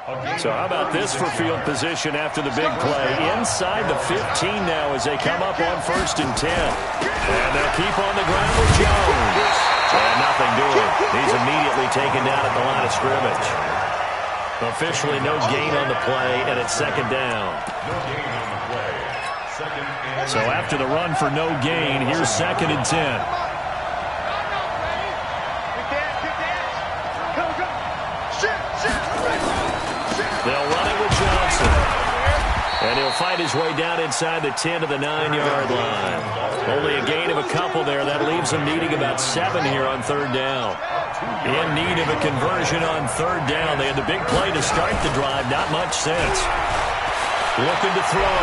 So how about this for field position after the big play? Inside the 15 now as they come up on 1st and 10. And they'll keep on the ground with Jones. And nothing doing. He's immediately taken down at the line of scrimmage. Officially no gain on the play, and it's 2nd down. So after the run for no gain, here's 2nd and 10. They'll run it with Johnson. And he'll fight his way down inside the 10 to the 9-yard line. Only a gain of a couple there. That leaves them needing about 7 here on 3rd down. In need of a conversion on 3rd down. They had the big play to start the drive. Not much sense. Looking to throw.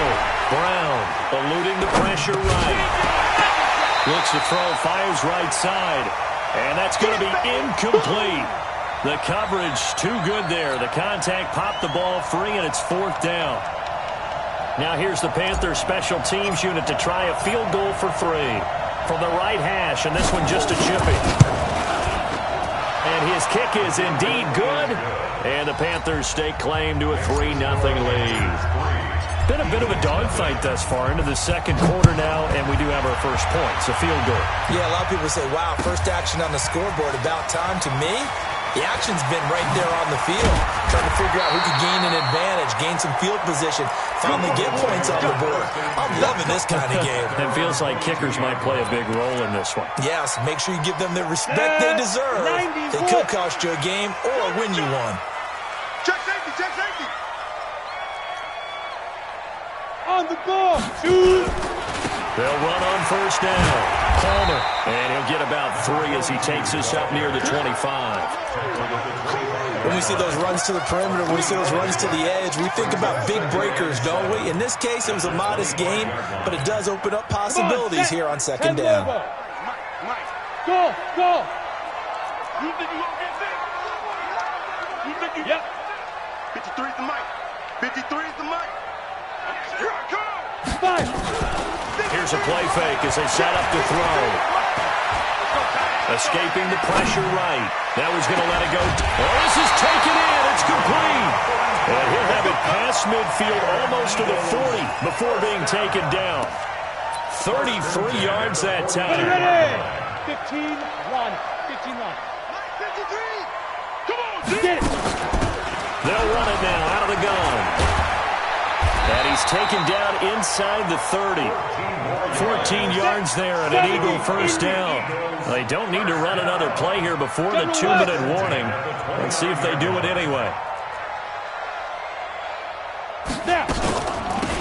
Brown eluding the pressure right. Looks to throw. Fires right side. And that's going to be incomplete. The coverage too good there. The contact popped the ball free, and it's 4th down. Now here's the Panthers special teams unit to try a field goal for 3 from the right hash, and this one just a chippy. And his kick is indeed good, and the Panthers stake claim to a 3-0 lead. Been a bit of a dogfight thus far into the 2nd quarter now, and we do have our first point. It's a field goal. Yeah, a lot of people say, wow, first action on the scoreboard, about time. To me, the action's been right there on the field, trying to figure out who could gain an advantage, gain some field position, finally get points on the board. I'm loving this kind of game. It feels like kickers might play a big role in this one. Yes, make sure you give them the respect they deserve. They could cost you a game or win you one. Check safety, check safety. On the ball, shoot. They'll run on 1st down. Palmer, and he'll get about 3 as he takes us up near the 25. When we see those runs to the perimeter, when we see those runs to the edge, we think about big breakers, don't we? In this case, it was a modest game, but it does open up possibilities here on 2nd down. Go, go. You think you're going to get this? You think you... Yep. 53 is the mic. 53 is the mic. Here I come. 5. Here's a play fake as they set up to throw. Escaping the pressure right. Now he's going to let it go. Oh, this is taken in. It's complete. And he'll have it past midfield almost to the 40 before being taken down. 33 yards that time. 15, run. 15, run. 53. Come on, get it. They'll run it now out of the gun. And he's taken down inside the 30. 14 yards there and an Eagle 1st down. They don't need to run another play here before the 2-minute warning. Let's see if they do it anyway.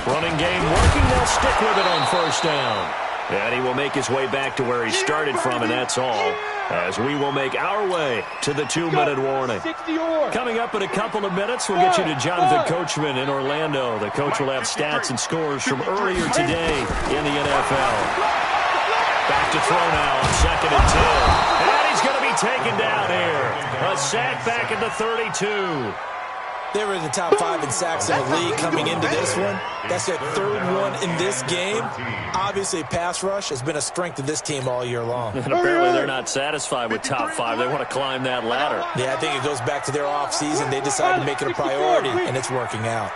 Running game working. They'll stick with it on 1st down. And he will make his way back to where he started from, and that's all. As we will make our way to the 2-minute warning. Coming up in a couple of minutes, we'll get you to Jonathan Coachman in Orlando. The coach will have stats and scores from earlier today in the NFL. Back to throw now on 2nd and 10. And he's going to be taken down here. A sack back at the 32. They were in the top 5 in sacks in the league coming into this one. That's their 3rd one in this game. Obviously, pass rush has been a strength of this team all year long. And apparently they're not satisfied with top 5. They want to climb that ladder. Yeah, I think it goes back to their offseason. They decided to make it a priority, and it's working out.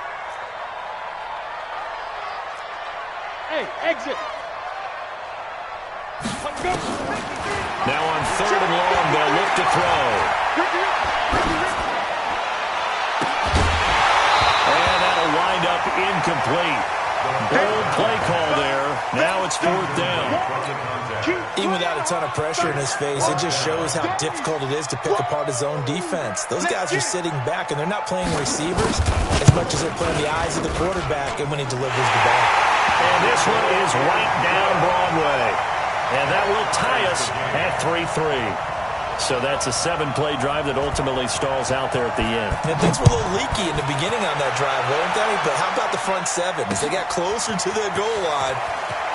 Hey, exit. Now on 3rd and long, they'll look to throw. Wind up incomplete. Bold play call there. Now it's 4th down. Even without a ton of pressure in his face, it just shows how difficult it is to pick apart his own defense. Those guys are sitting back, and they're not playing receivers as much as they're playing the eyes of the quarterback and when he delivers the ball. And this one is right down Broadway. And that will tie us at 3-3. So that's a 7-play drive that ultimately stalls out there at the end. And things were a little leaky in the beginning on that drive, weren't they? But how about the front 7? As they got closer to the goal line,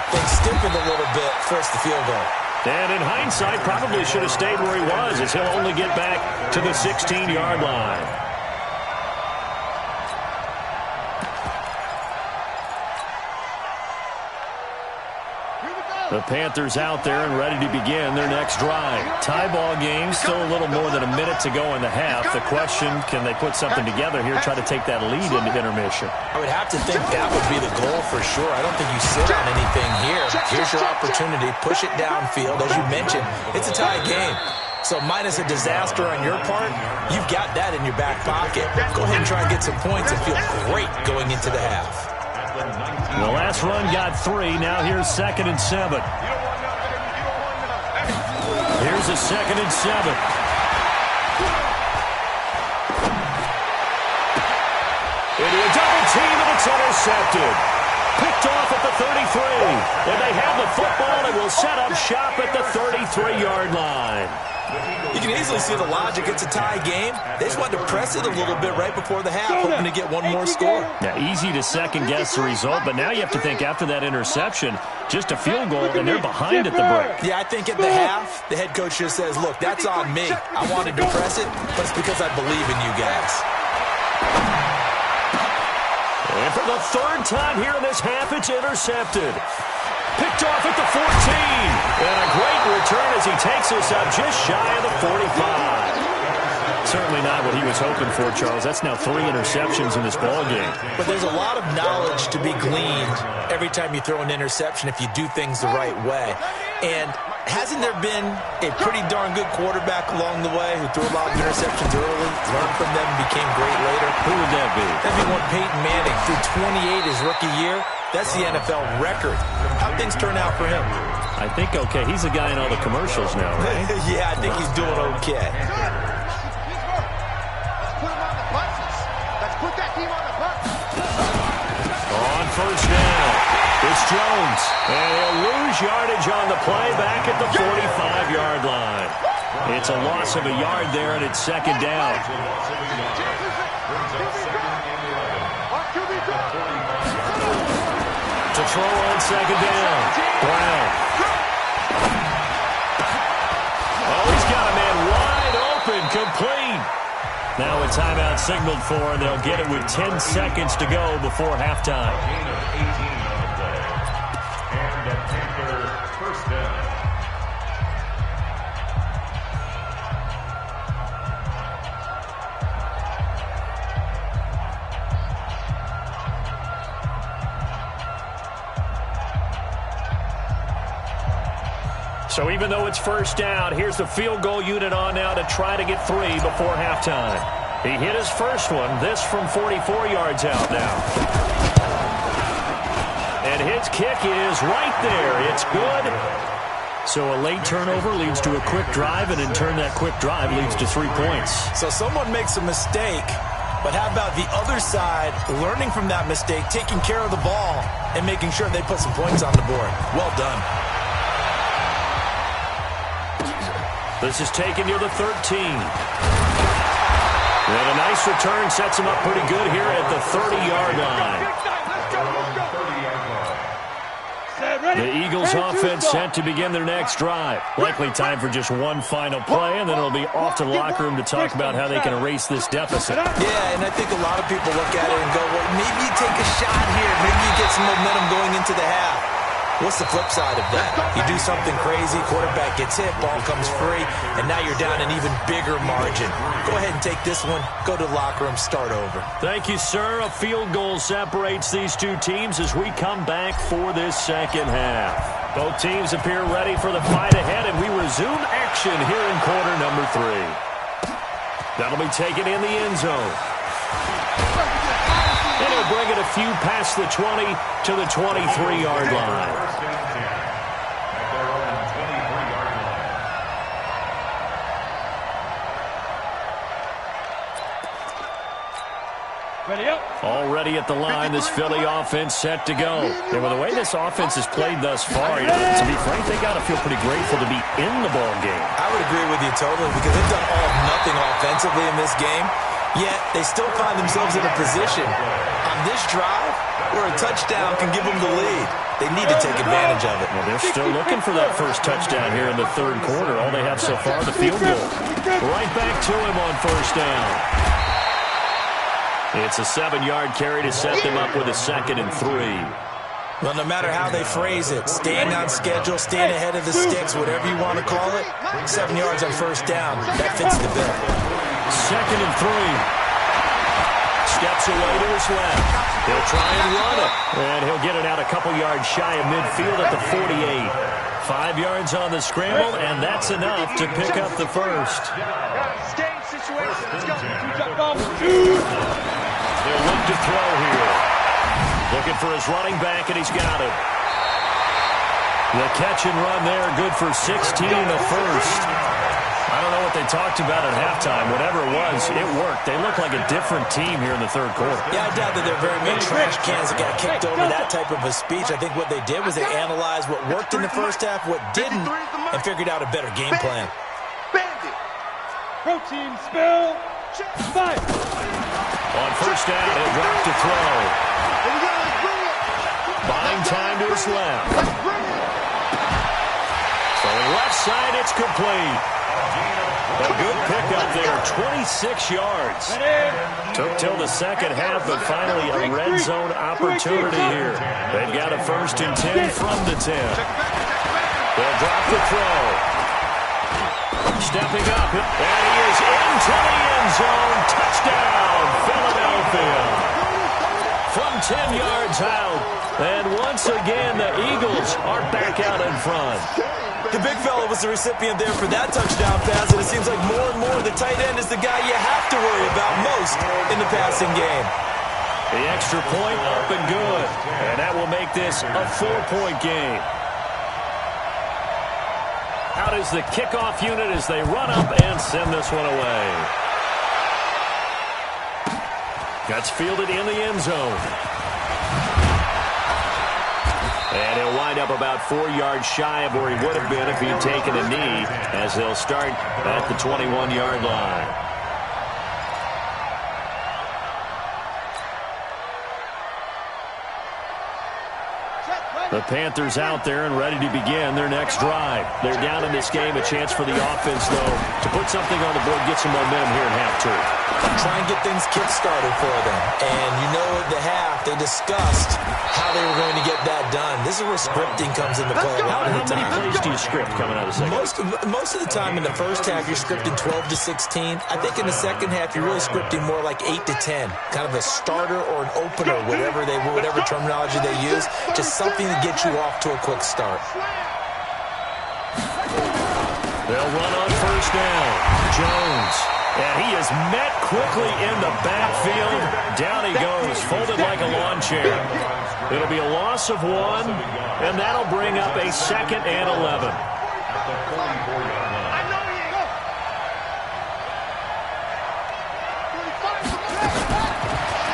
they stiffened a little bit, forced the field goal. And in hindsight, probably should have stayed where he was, as he'll only get back to the 16-yard line. Here we go. The Panthers out there and ready to begin their next drive. Tie ball game, still a little more than a minute to go in the half. The question, can they put something together here, try to take that lead into intermission? I would have to think that would be the goal for sure. I don't think you sit on anything here. Here's your opportunity. Push it downfield. As you mentioned, it's a tie game. So minus a disaster on your part, you've got that in your back pocket. Go ahead and try and get some points and feel great going into the half. The last run got 3. Now here's 2nd and 7. Here's a 2nd and 7. Into a double team, and it's intercepted. Picked off at the 33. And they have the football and will set up shop at the 33-yard line. You can easily see the logic. It's a tie game. They just wanted to press it a little bit right before the half, hoping to get one more score. Now, easy to second-guess the result, but now you have to think after that interception, just a field goal, and they're behind at the break. Yeah, I think at the half, the head coach just says, look, that's on me. I wanted to press it, but it's because I believe in you guys. And for the 3rd time here in this half, it's intercepted. Picked off at the 14. And a great return as he takes us up just shy of the 45. Certainly not what he was hoping for, Charles. That's now 3 interceptions in this ballgame. But there's a lot of knowledge to be gleaned every time you throw an interception if you do things the right way. And hasn't there been a pretty darn good quarterback along the way who threw a lot of interceptions early, learned from them, and became great later? Who would that be? That'd be one Peyton Manning. Threw 28 his rookie year. That's the NFL record. How'd things turn out for him? I think okay. He's the guy in all the commercials now, right? Yeah, I think he's doing okay. Let's put that team on the bus. On 1st down, it's Jones. And he'll lose yardage on the play back at the 45-yard line. It's a loss of a yard there, and it's 2nd down. To throw on 2nd down. Brown. Oh, he's got a man wide open, complete. Now a timeout signaled for, and they'll get it with 10 seconds to go before halftime. And the Panther 1st down. So even though it's 1st down, here's the field goal unit on now to try to get 3 before halftime. He hit his first one, this from 44 yards out now. And his kick is right there. It's good. So a late turnover leads to a quick drive, and in turn that quick drive leads to 3 points. So someone makes a mistake, but how about the other side learning from that mistake, taking care of the ball, and making sure they put some points on the board? Well done. This is taken near the 13. And a nice return sets him up pretty good here at the 30-yard line. The Eagles offense set to begin their next drive. Likely time for just one final play, and then it'll be off to the locker room to talk about how they can erase this deficit. Yeah, and I think a lot of people look at it and go, well, maybe you take a shot here. Maybe you get some momentum going into the half. What's the flip side of that? You do something crazy, quarterback gets hit, ball comes free, and now you're down an even bigger margin. Go ahead and take this one, go to the locker room, start over. Thank you, sir. A field goal separates these two teams as we come back for this 2nd half. Both teams appear ready for the fight ahead, and we resume action here in quarter number 3. That'll be taken in the end zone. And he'll bring it a few past the 20 to the 23-yard line. Already at the line, this Philly offense set to go. And with the way this offense has played thus far, to be frank, they got to feel pretty grateful to be in the ball game. I would agree with you totally because they've done all of nothing offensively in this game, yet they still find themselves in a position on this drive where a touchdown can give them the lead. They need to take advantage of it. Well, they're still looking for that first touchdown here in the 3rd quarter. All they have so far, the field goal. Right back to him on 1st down. It's a 7-yard carry to set them up with a 2nd and 3. Well, no matter how they phrase it, staying on schedule, staying ahead of the sticks, whatever you want to call it, 7 yards on first down, that fits the bill. 2nd and 3. Steps away to his left. He'll try and run it. And he'll get it out a couple yards shy of midfield at the 48. 5 yards on the scramble, and that's enough to pick up the first. They'll look to throw here. Looking for his running back, and he's got it. The catch and run there, good for 16, the first. I don't know what they talked about at halftime. Whatever it was, it worked. They look like a different team here in the third quarter. Yeah, I doubt that there are very many trash cans that got kicked over that type of a speech. I think what they did was they analyzed what worked in the first half, what didn't, and figured out a better game plan. Protein spill. 5. On first down, he'll drop to throw. Buying time to his left. Throwing left side, it's complete. A good pickup there, 26 yards. Took till the second half, but finally a red zone opportunity here. They've got a 1st and 10 from the 10. They'll drop the throw. Stepping up, and he is into the end zone. Touchdown, Philadelphia. From 10 yards out. And once again, the Eagles are back out in front. The big fella was the recipient there for that touchdown pass, and it seems like more and more the tight end is the guy you have to worry about most in the passing game. The extra point up and good. And that will make this a 4-point game. Out is the kickoff unit as they run up and send this one away. That's fielded in the end zone. And he'll wind up about 4 yards shy of where he would have been if he'd taken a knee, as they'll start at the 21-yard line. The Panthers out there and ready to begin their next drive. They're down in this game. A chance for the offense, though, to put something on the board, get some momentum here in half two. Try and get things kick-started for them. And you know at the half, they discussed how they were going to get that done. This is where scripting comes into play a lot of the time. How many plays do you script coming out of the second? Most of the time in the first half, you're scripting 12 to 16. I think in the second half, you're really scripting more like 8 to 10. Kind of a starter or an opener, whatever terminology they use. Just something to get you off to a quick start. They'll run on first down. Jones. And he is met quickly in the backfield. Down he goes, folded like a lawn chair. It'll be a loss of 1, and that'll bring up a 2nd and 11.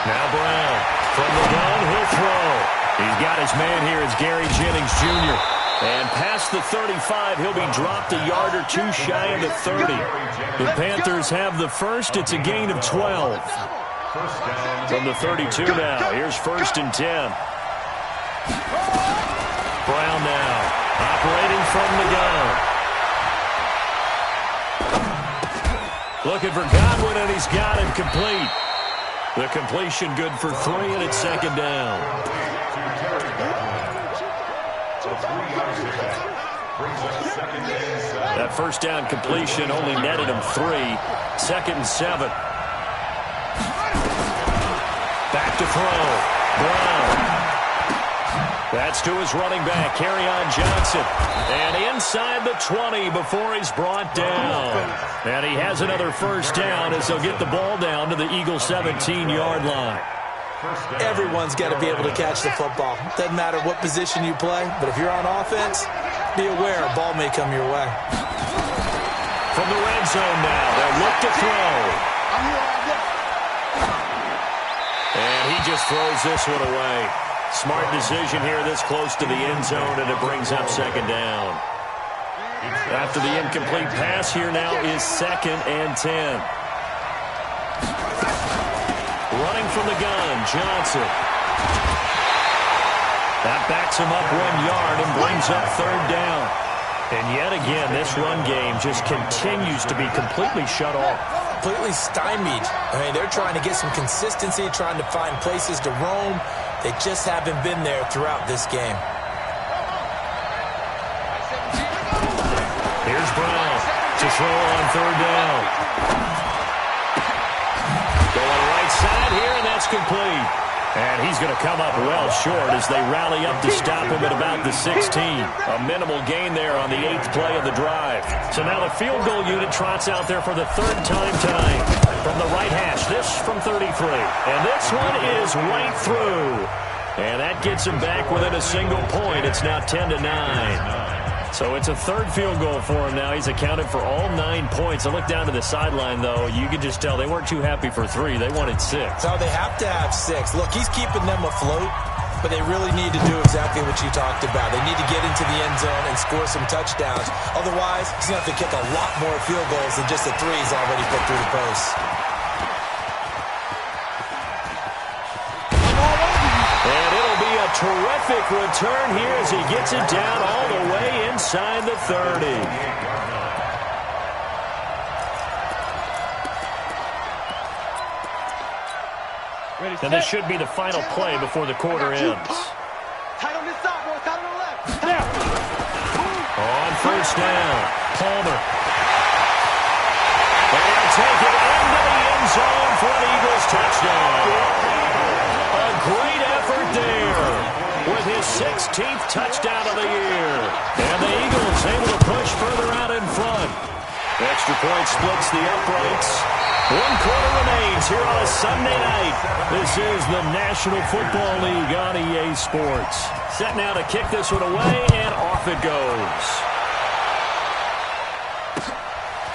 Now Brown. From the gun, he'll throw. He's got his man here. It's Gary Jennings Jr. And past the 35, he'll be dropped a yard or two shy of the 30. The Panthers have the first. It's a gain of 12. From the 32 now. Here's 1st and 10. Brown now, operating from the gun. Looking for Godwin, and he's got him complete. The completion good for 3, and it's 2nd down. That first down completion only netted him 3. 2nd and 7. Back to throw. Brown. That's to his running back, Kerryon Johnson. And inside the 20 before he's brought down. And he has another first down as they'll get the ball down to the Eagles' 17-yard line. Everyone's got to be able to catch the football. Doesn't matter what position you play, but if you're on offense, be aware a ball may come your way. From the red zone now, they'll look to throw. And he just throws this one away. Smart decision here this close to the end zone, and it brings up 2nd down. After the incomplete pass here now is 2nd and 10. Running from the gun, Johnson. That backs him up 1 yard and brings up 3rd down. And yet again, this run game just continues to be completely shut off. completely stymied. I mean, they're trying to get some consistency, trying to find places to roam. They just haven't been there throughout this game. Here's Brown to throw on third down. Going right side here, and that's complete. And he's going to come up well short as they rally up to stop him at about the 16. A minimal gain there on the 8th play of the drive. So now the field goal unit trots out there for the third time tonight. From the right hash, this from 33. And this one is right through. And that gets him back within a single point. It's now 10-9. So it's a third field goal for him now. He's accounted for all 9 points. I look down to the sideline, though. You can just tell they weren't too happy for 3. They wanted 6. So they have to have 6. Look, he's keeping them afloat, but they really need to do exactly what you talked about. They need to get into the end zone and score some touchdowns. Otherwise, he's going to have to kick a lot more field goals than just the 3 he's already put through the post. Terrific return here as he gets it down all the way inside the 30. And this should be the final play before the quarter ends. On first down, Palmer. They'll take it into the end zone for an Eagles touchdown. A great effort there with his 16th touchdown of the year. And the Eagles able to push further out in front. Extra point splits the uprights. 1 quarter remains here on a Sunday night. This is the National Football League on EA Sports. Set now to kick this one away, and off it goes.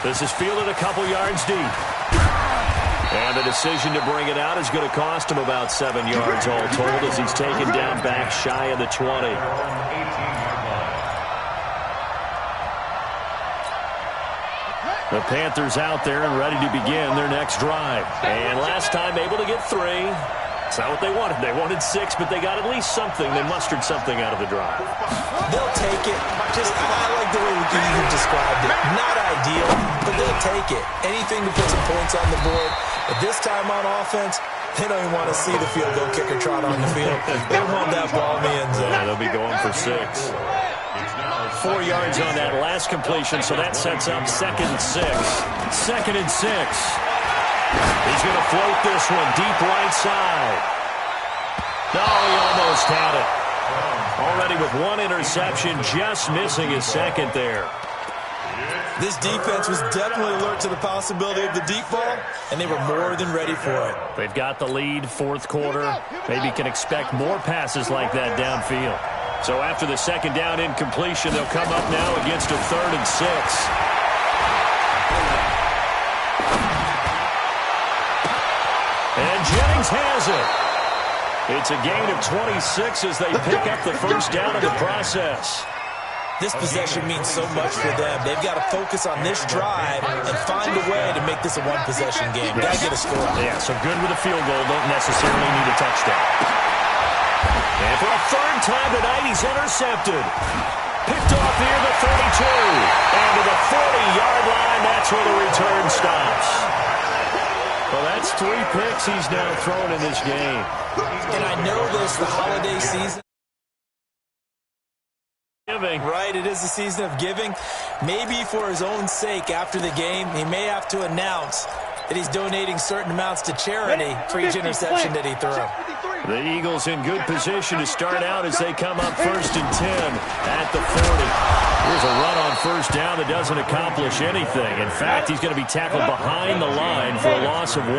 This is fielded a couple yards deep. And the decision to bring it out is going to cost him about 7 yards all told as he's taken down back shy of the 20. The Panthers out there and ready to begin their next drive. And last time able to get 3. It's not what they wanted. They wanted 6, but they got at least something. They mustered something out of the drive. They'll take it. I like the way you described it. Not ideal, but they'll take it. Anything to put some points on the board. But this time on offense, they don't even want to see the field goal kicker trot on the field. They want that ball in the end zone. Yeah, they'll be going for 6. 4 yards on that last completion, so that sets up 2nd and 6. 2nd and 6. He's going to float this one deep right side. No, he almost had it. Already with 1 interception, just missing his 2nd there. This defense was definitely alert to the possibility of the deep ball, and they were more than ready for it. They've got the lead, 4th quarter. Maybe can expect more passes like that downfield. So after the 2nd down incompletion, they'll come up now against a 3rd and 6. And Jennings has it. It's a gain of 26 as they pick up the first down of the process. This possession means so much for them. They've got to focus on this drive and find a way to make this a one-possession game. Got to get a score. Yeah, so good with a field goal. Don't necessarily need a touchdown. And for a 3rd time tonight, he's intercepted. Picked off here the 32. And to the 40-yard line, that's where the return stops. Well, that's 3 picks he's now thrown in this game. And I know this, the holiday season. Right, it is the season of giving. Maybe for his own sake after the game, he may have to announce that he's donating certain amounts to charity for each interception that he threw. The Eagles in good position to start out as they come up 1st and 10 at the 40. Here's a run on first down that doesn't accomplish anything. In fact, he's going to be tackled behind the line for a loss of 1.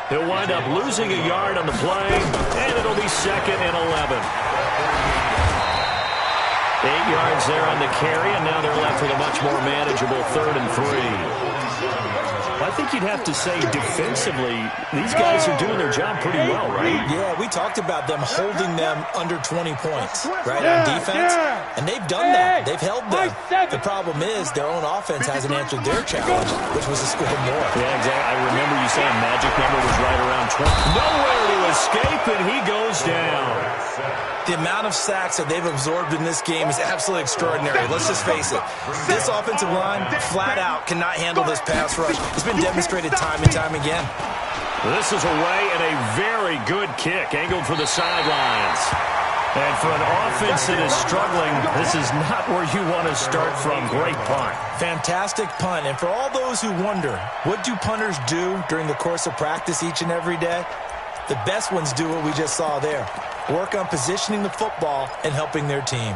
He'll wind up losing a yard on the play, and it'll be 2nd and 11. 8 yards there on the carry, and now they're left with a much more manageable 3rd and 3. I think you'd have to say defensively, these guys are doing their job pretty well, right? Yeah, we talked about them holding them under 20 points, right, on defense, and they've done that. They've held them. The problem is their own offense hasn't answered their challenge, which was to score more. Yeah, exactly. I remember you saying magic number was right around 20. Nowhere to escape, and he goes down. The amount of sacks that they've absorbed in this game is absolutely extraordinary. Let's just face it. This offensive line, flat out, cannot handle this pass rush. It's been demonstrated time and time again. This is away and a very good kick, angled for the sidelines. And for an offense that is struggling, this is not where you want to start from. Great punt. Fantastic punt. And for all those who wonder, what do punters do during the course of practice each and every day? The best ones do what we just saw there. Work on positioning the football and helping their team.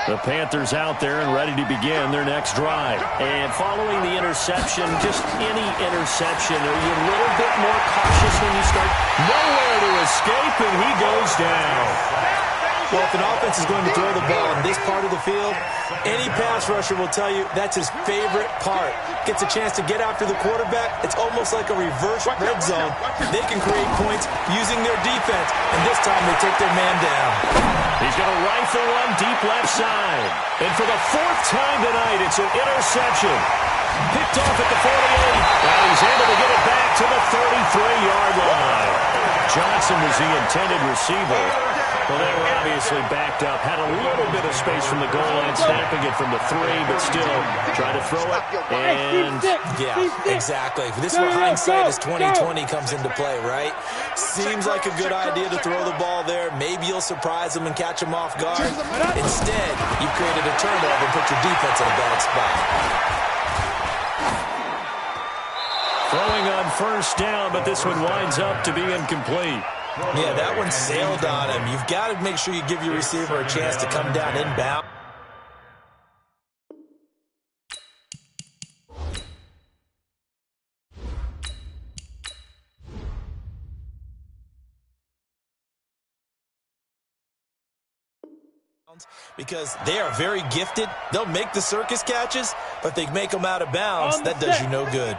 The Panthers out there and ready to begin their next drive. And following the interception, just any interception, are you a little bit more cautious when you start? Nowhere to escape, and he goes down. Well, if an offense is going to throw the ball in this part of the field, any pass rusher will tell you that's his favorite part. Gets a chance to get after the quarterback. It's almost like a reverse red zone. They can create points using their defense, and this time they take their man down. He's going to rifle one deep left side. And for the fourth time tonight, it's an interception. Picked off at the 48, and he's able to get it back to the 33-yard line. Johnson was the intended receiver. Well, they were obviously backed up. Had a little bit of space from the goal line, snapping it from the 3, but still trying to throw it. And yeah, exactly. This is where hindsight is 20/20 comes into play, right? Seems like a good idea to throw the ball there. Maybe you'll surprise them and catch them off guard. Instead, you've created a turnover and put your defense in a bad spot. Throwing on first down, but this one winds up to be incomplete. Yeah, that one sailed on him. You've got to make sure you give your receiver a chance to come down inbound. Because they are very gifted. They'll make the circus catches, but they make them out of bounds. That does you no good.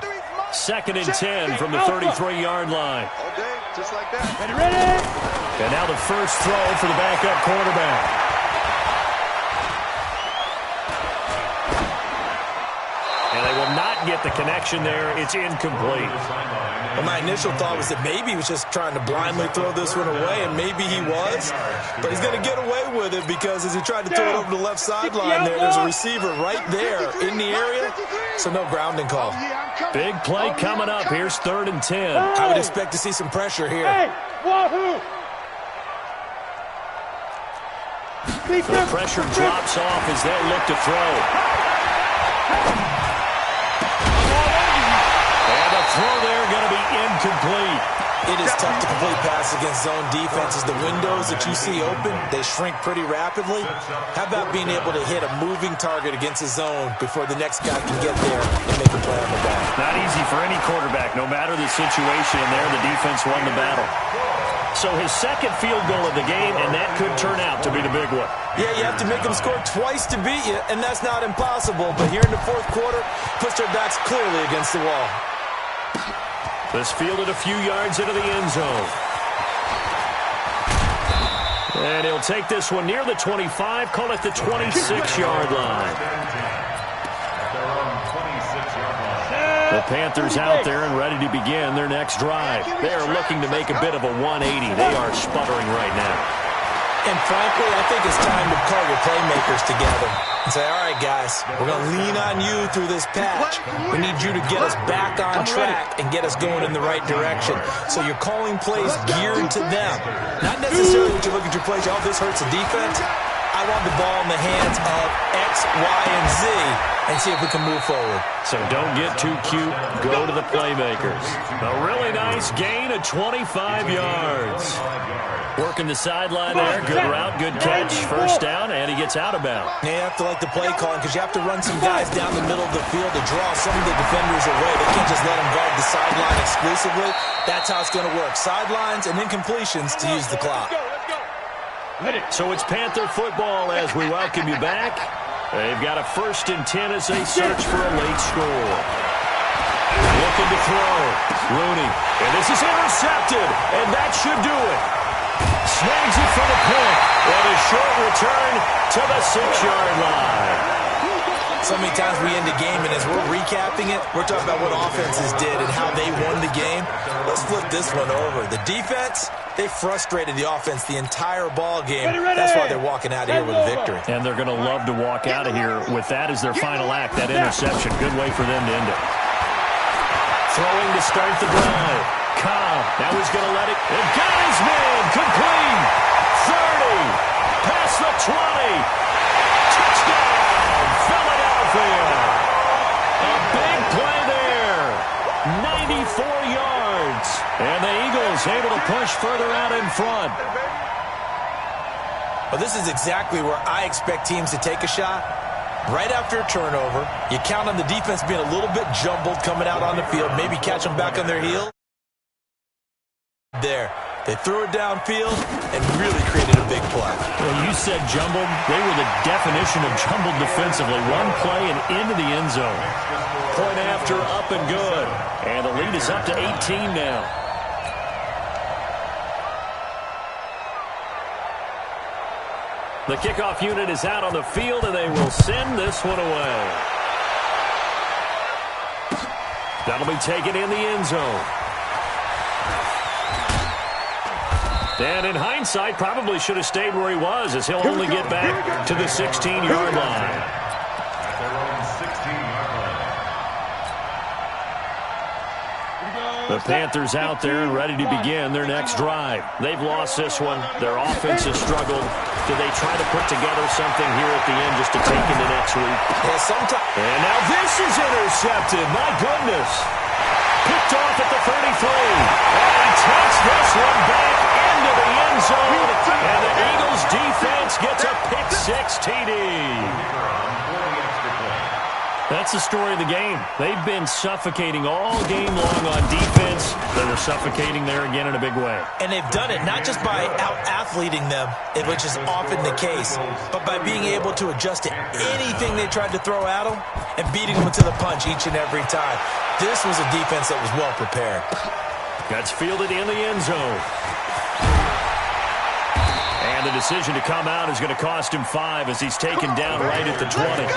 2nd and 10 from the 33-yard line. Okay, just like that. Ready? And now the first throw for the backup quarterback. And they will not get the connection there. It's incomplete. Well, my initial thought was that maybe he was just trying to blindly throw this one away, and maybe he was. But he's going to get away with it because as he tried to throw it over the left sideline there's a receiver right there in the area, so no grounding call. Big play coming up. Here's 3rd and 10. I would expect to see some pressure here. Hey, wahoo! The pressure drops off as they look to throw. And the throw there going to be incomplete. It is tough to complete passes against zone defenses. The windows that you see open, they shrink pretty rapidly. How about being able to hit a moving target against a zone before the next guy can get there and make a play on the back? Not easy for any quarterback. No matter the situation in there, the defense won the battle. So his second field goal of the game, and that could turn out to be the big one. Yeah, you have to make them score twice to beat you, and that's not impossible. But here in the 4th quarter, puts their backs clearly against the wall. This fielded a few yards into the end zone. And he'll take this one near the 25, call it the 26-yard line. The Panthers out there and ready to begin their next drive. They are looking to make a bit of a 180. They are sputtering right now. And frankly, I think it's time to call your playmakers together and say, all right, guys, we're going to lean on you through this patch. We need you to get us back on track and get us going in the right direction. So you're calling plays geared to them. Not necessarily that you look at your plays, oh, this hurts the defense. I want the ball in the hands of X, Y, and Z and see if we can move forward. So don't get too cute. Go to the playmakers. A really nice gain of 25 yards. Working the sideline there. Good route, good catch. First down, and he gets out of bounds. Yeah, you have to like the play calling because you have to run some guys down the middle of the field to draw some of the defenders away. They can't just let them guard the sideline exclusively. That's how it's going to work. Sidelines and incompletions to use the clock. So it's Panther football as we welcome you back. They've got a 1st and 10 as they search for a late score. Looking to throw. Rooney. And this is intercepted. And that should do it. Snags it for the pick. And a short return to the 6-yard line. So many times we end a game, and as we're recapping it, we're talking about what offenses did and how they won the game. Let's flip this one over. The defense, they frustrated the offense the entire ball game. That's why they're walking out of here with a victory. And they're going to love to walk out of here with that as their final act, that interception. Good way for them to end it. Throwing to start the drive. Cobb, now he's going to let it. And got his man, complete. 30, past the 20. Touchdown, Philadelphia. A big play there. 94 yards. And the Eagles able to push further out in front. Well, this is exactly where I expect teams to take a shot. Right after a turnover, you count on the defense being a little bit jumbled coming out on the field, maybe catch them back on their heels. There. They threw it downfield and really created a big play. Well, you said jumbled. They were the definition of jumbled defensively. One play and into the end zone. Point after, up and good. And the lead is up to 18 now. The kickoff unit is out on the field, and they will send this one away. That'll be taken in the end zone. And in hindsight, probably should have stayed where he was, as he'll only get back to the 16-yard line. The Panthers out there and ready to begin their next drive. They've lost this one. Their offense has struggled. Do they try to put together something here at the end just to take into next week? And now this is intercepted. My goodness. Picked off at the 33. And he takes this one back into the end zone. And the Eagles defense gets a pick-six TD. That's the story of the game. They've been suffocating all game long on defense. They were suffocating there again in a big way. And they've done it not just by out-athleting them, which is often the case, but by being able to adjust to anything they tried to throw at them and beating them to the punch each and every time. This was a defense that was well prepared. That's fielded in the end zone. And the decision to come out is going to cost him 5 as he's taken down right at the 20.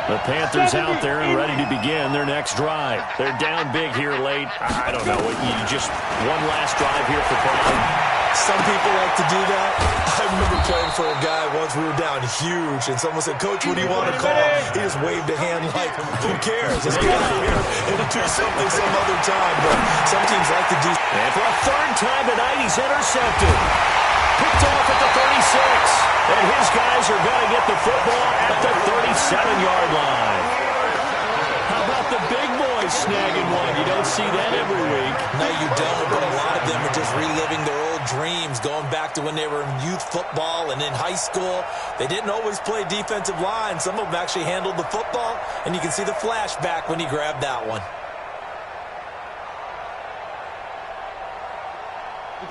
The Panthers out there and ready to begin their next drive. They're down big here late. I don't know. You just one last drive here for pride. Some people like to do that. I remember playing for a guy once. We were down huge, and someone said, "Coach, what do you want to call?" He just waved a hand like, "Who cares? Let's get out of here and do something some other time." But some teams like to do. And for a third time tonight, he's intercepted. Picked off at the 36. And his guys are going to get the football at the 37-yard line. How about the big boys snagging one? You don't see that every week. No, you don't, but a lot of them are just reliving their old dreams, going back to when they were in youth football and in high school. They didn't always play defensive line. Some of them actually handled the football, and you can see the flashback when he grabbed that one.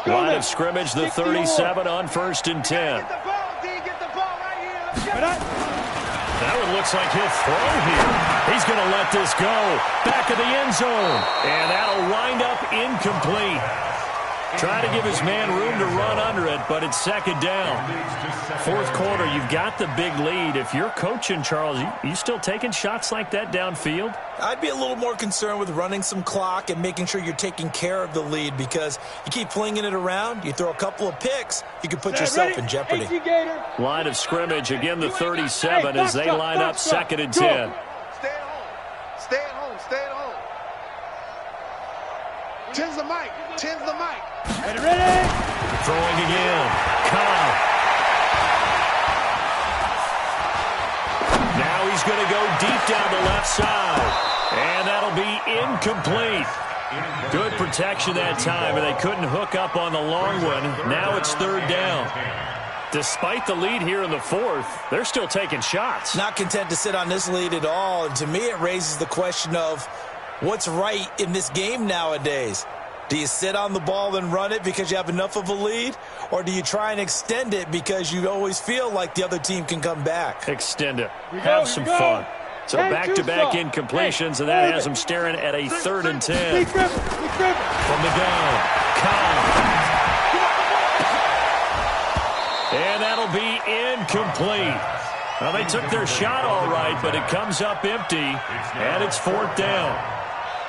Line of scrimmage, the 37 on 1st and 10. That one looks like he'll throw here. He's going to let this go. Back of the end zone. And that'll wind up incomplete. Try to give his man room to run under it, but it's second down. Fourth quarter, you've got the big lead. If you're coaching, Charles, you still taking shots like that downfield? I'd be a little more concerned with running some clock and making sure you're taking care of the lead, because you keep flinging it around, you throw a couple of picks, you can put yourself in jeopardy. Line of scrimmage, again the 37 as they line up second and 10. Stay at home. Stay at home. Stay at home. 10's the mic. 10's the mic. Ready? Throwing again. Cobb. Now he's going to go deep down the left side. And that'll be incomplete. Good protection that time, and they couldn't hook up on the long one. Now it's third down. Despite the lead here in the fourth, they're still taking shots. Not content to sit on this lead at all. And to me, it raises the question of what's right in this game nowadays. Do you sit on the ball and run it because you have enough of a lead? Or do you try and extend it because you always feel like the other team can come back? Extend it. Have some fun. So back-to-back incompletions, and that has them staring at a 3rd and 10. From the gun, Cobb. And that'll will be incomplete. Well, they took their shot all right, but it comes up empty, and it's 4th down.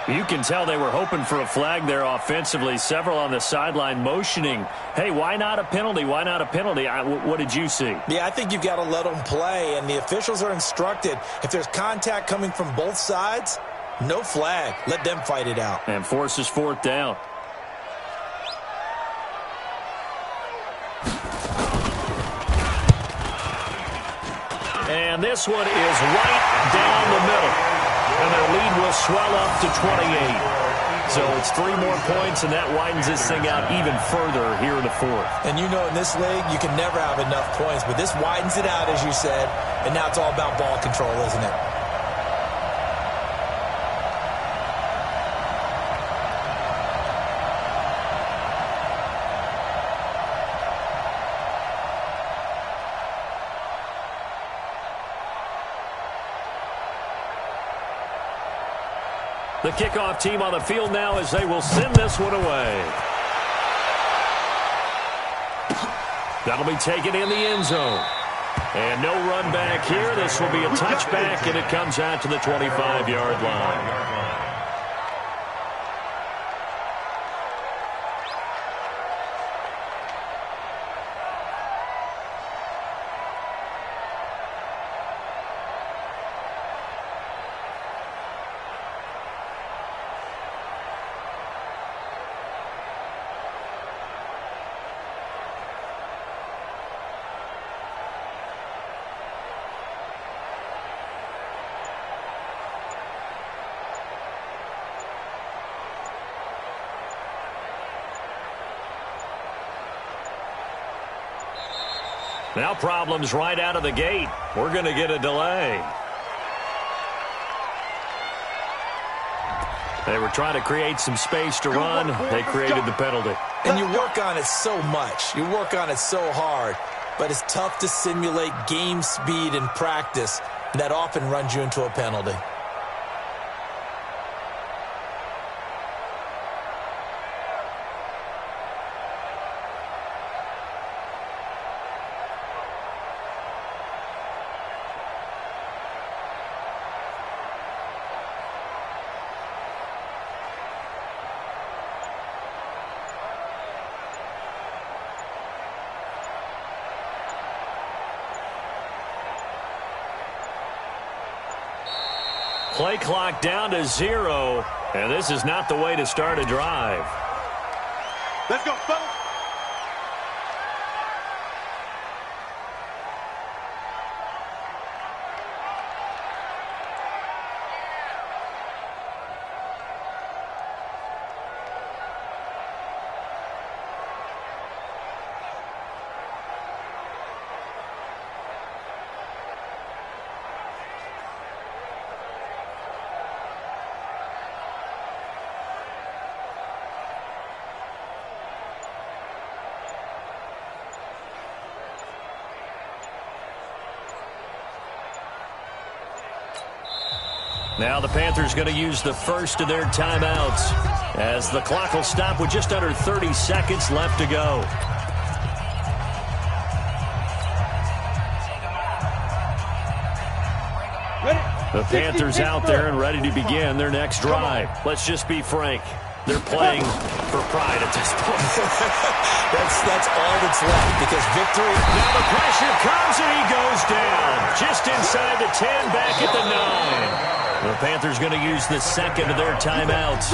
You can tell they were hoping for a flag there offensively. Several on the sideline motioning, hey, why not a penalty? Why not a penalty? What did you see? Yeah, I think you've got to let them play, and the officials are instructed, if there's contact coming from both sides, no flag. Let them fight it out. And forces 4th down. And this one is right down the middle. And their lead will swell up to 28. So it's 3 more points, and that widens this thing out even further here in the 4th. And you know in this league, you can never have enough points. But this widens it out, as you said. And now it's all about ball control, isn't it? The kickoff team on the field now as they will send this one away. That'll be taken in the end zone. And no run back here. This will be a touchback, and it comes out to the 25-yard line. Now problems right out of the gate. We're going to get a delay. They were trying to create some space to run. They created the penalty. And you work on it so much. You work on it so hard. But it's tough to simulate game speed in practice. That often runs you into a penalty. Play clock down to 0, and this is not the way to start a drive. Let's go, fellas. Now the Panthers going to use the first of their timeouts as the clock will stop with just under 30 seconds left to go. The Panthers out there and ready to begin their next drive. Let's just be frank. They're playing for pride at this point. That's all that's left, because victory... Now the pressure comes and he goes down. Just inside the 10, back at the 9. The Panthers going to use the second of their timeouts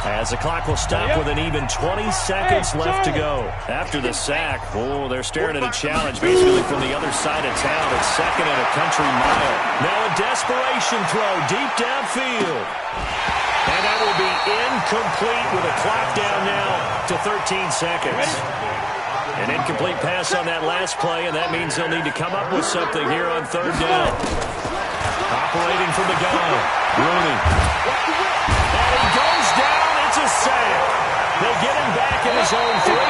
as the clock will stop with an even 20 seconds left to go. After the sack, they're staring at a challenge basically from the other side of town. It's second and a country mile. Now a desperation throw deep downfield. And that will be incomplete with a clock down now to 13 seconds. An incomplete pass on that last play, and that means they'll need to come up with something here on 3rd down. Operating from the gun, Rooney. And he goes down. It's a sack. They get him back in his own 3.